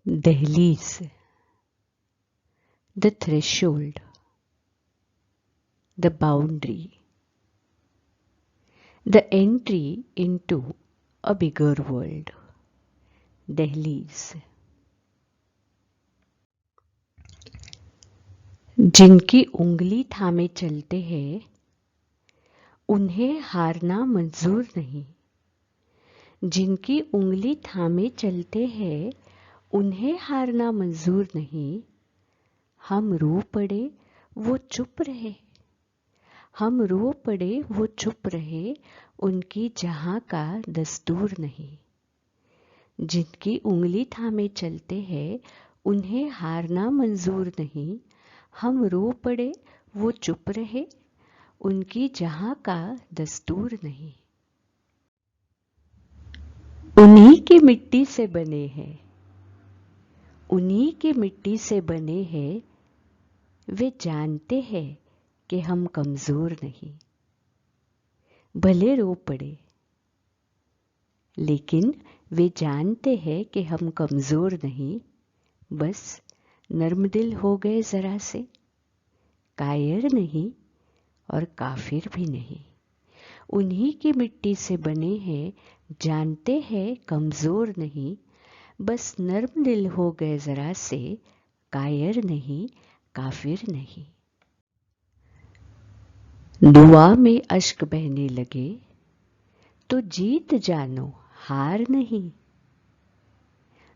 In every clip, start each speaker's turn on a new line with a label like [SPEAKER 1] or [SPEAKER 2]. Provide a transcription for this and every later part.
[SPEAKER 1] दहलीज, the threshold, the boundary, the entry into a bigger world. दहलीज। जिनकी उंगली थामे चलते हैं उन्हें हारना मंजूर नहीं। जिनकी उंगली थामे चलते हैं उन्हें हारना मंजूर नहीं। हम रो पड़े वो चुप रहे, हम रो पड़े वो चुप रहे, उनकी जहां का दस्तूर नहीं। जिनकी उंगली थामे चलते हैं उन्हें हारना मंजूर नहीं। हम रो पड़े वो चुप रहे, उनकी जहां का दस्तूर नहीं। उन्हीं की मिट्टी से बने हैं, उन्हीं की मिट्टी से बने हैं, वे जानते हैं कि हम कमजोर नहीं। भले रो पड़े लेकिन वे जानते हैं कि हम कमजोर नहीं। बस नर्म दिल हो गए जरा से, कायर नहीं और काफिर भी नहीं। उन्हीं की मिट्टी से बने हैं, जानते हैं कमजोर नहीं। बस नर्म दिल हो गए जरा से, कायर नहीं काफिर नहीं। दुआ में अश्क बहने लगे तो जीत जानो हार नहीं।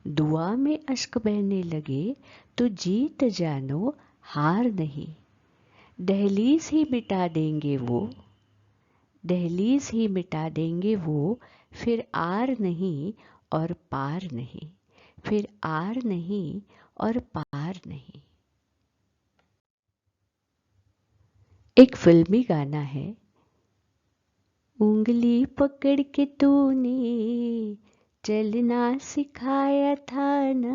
[SPEAKER 1] दुआ में अश्क बहने लगे तो जीत जानो हार नहीं। दहलीज ही मिटा देंगे वो, दहलीज ही मिटा देंगे वो, फिर आर नहीं और पार नहीं। फिर आर नहीं और पार नहीं। एक फिल्मी गाना है। उंगली पकड़ के तूने चलना सिखाया था ना,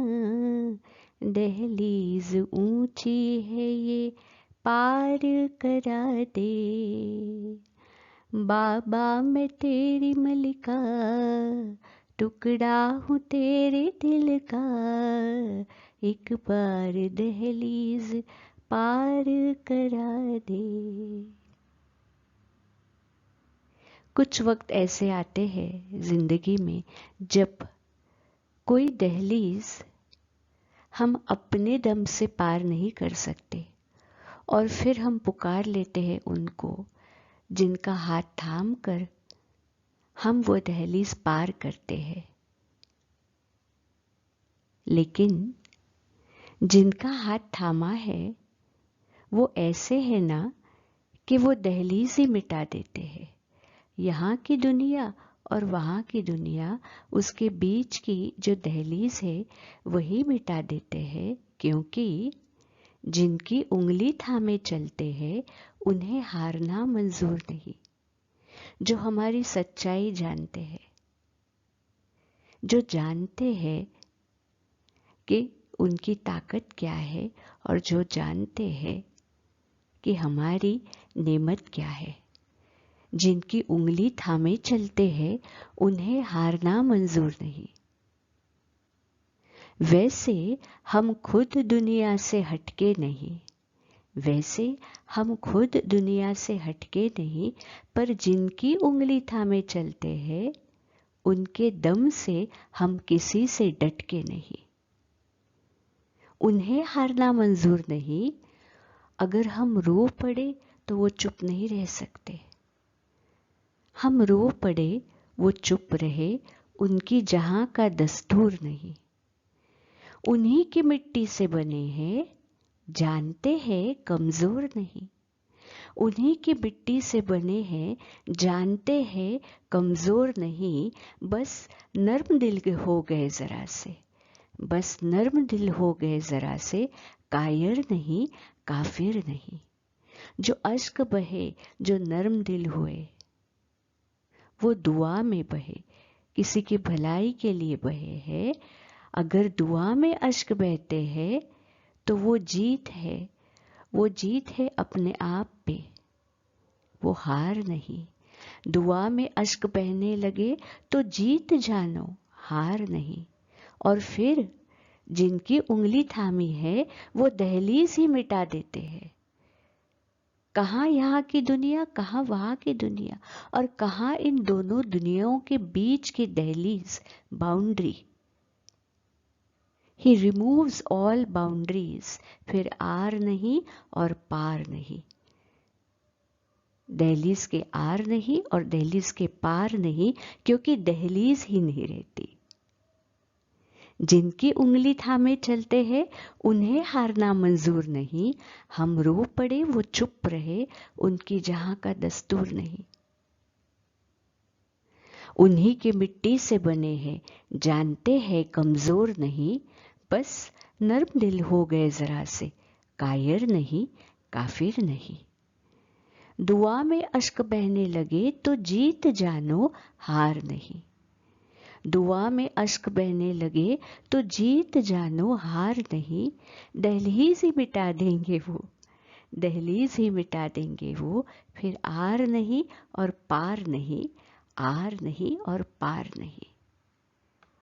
[SPEAKER 1] दहलीज ऊंची है ये पार करा दे। बाबा मैं तेरी मलिका, टुकड़ा हूँ तेरे दिल का, एक बार दहलीज पार करा दे। कुछ वक्त ऐसे आते हैं जिंदगी में जब कोई दहलीज हम अपने दम से पार नहीं कर सकते, और फिर हम पुकार लेते हैं उनको जिनका हाथ थाम कर हम वो दहलीज पार करते हैं। लेकिन जिनका हाथ थामा है वो ऐसे है ना कि वो दहलीज ही मिटा देते हैं। यहाँ की दुनिया और वहाँ की दुनिया, उसके बीच की जो दहलीज है वही मिटा देते हैं। क्योंकि जिनकी उंगली थामे चलते हैं उन्हें हारना मंजूर नहीं। जो हमारी सच्चाई जानते हैं, जो जानते हैं कि उनकी ताकत क्या है, और जो जानते हैं कि हमारी नेमत क्या है। जिनकी उंगली थामे चलते हैं उन्हें हारना मंजूर नहीं। वैसे हम खुद दुनिया से हटके नहीं, वैसे हम खुद दुनिया से हटके नहीं, पर जिनकी उंगली थामे चलते हैं उनके दम से हम किसी से डटके नहीं। उन्हें हारना मंजूर नहीं। अगर हम रो पड़े तो वो चुप नहीं रह सकते। हम रो पड़े वो चुप रहे, उनकी जहां का दस्तूर नहीं। उन्हीं की मिट्टी से बने हैं, जानते हैं कमजोर नहीं। उन्हीं की मिट्टी से बने हैं, जानते हैं कमजोर नहीं। बस नर्म दिल हो गए जरा से, बस नर्म दिल हो गए जरा से, कायर नहीं काफिर नहीं। जो अश्क बहे, जो नर्म दिल हुए, वो दुआ में बहे, किसी की भलाई के लिए बहे हैं। अगर दुआ में अश्क बहते हैं तो वो जीत है, वो जीत है अपने आप पे, वो हार नहीं। दुआ में अश्क बहने लगे तो जीत जानो हार नहीं। और फिर जिनकी उंगली थामी है वो दहलीज ही मिटा देते हैं। कहाँ यहाँ की दुनिया, कहाँ वहाँ की दुनिया, और कहाँ इन दोनों दुनियाओं के बीच की दहलीज, बाउंड्री। ही रिमूव्स ऑल बाउंड्रीज, फिर आर नहीं और पार नहीं। दहलीज के आर नहीं और दहलीज के पार नहीं, क्योंकि दहलीज ही नहीं रहती। जिनकी उंगली थामे चलते हैं उन्हें हारना मंजूर नहीं। हम रो पड़े वो चुप रहे, उनकी जहां का दस्तूर नहीं। उन्हीं की मिट्टी से बने हैं, जानते हैं कमजोर नहीं। बस नर्म दिल हो गए जरा से, कायर नहीं काफिर नहीं। दुआ में अश्क बहने लगे तो जीत जानो हार नहीं। दुआ में अश्क बहने लगे तो जीत जानो हार नहीं। दहलीज ही मिटा देंगे वो, दहलीज ही मिटा देंगे वो, फिर आर नहीं और पार नहीं, आर नहीं और पार नहीं।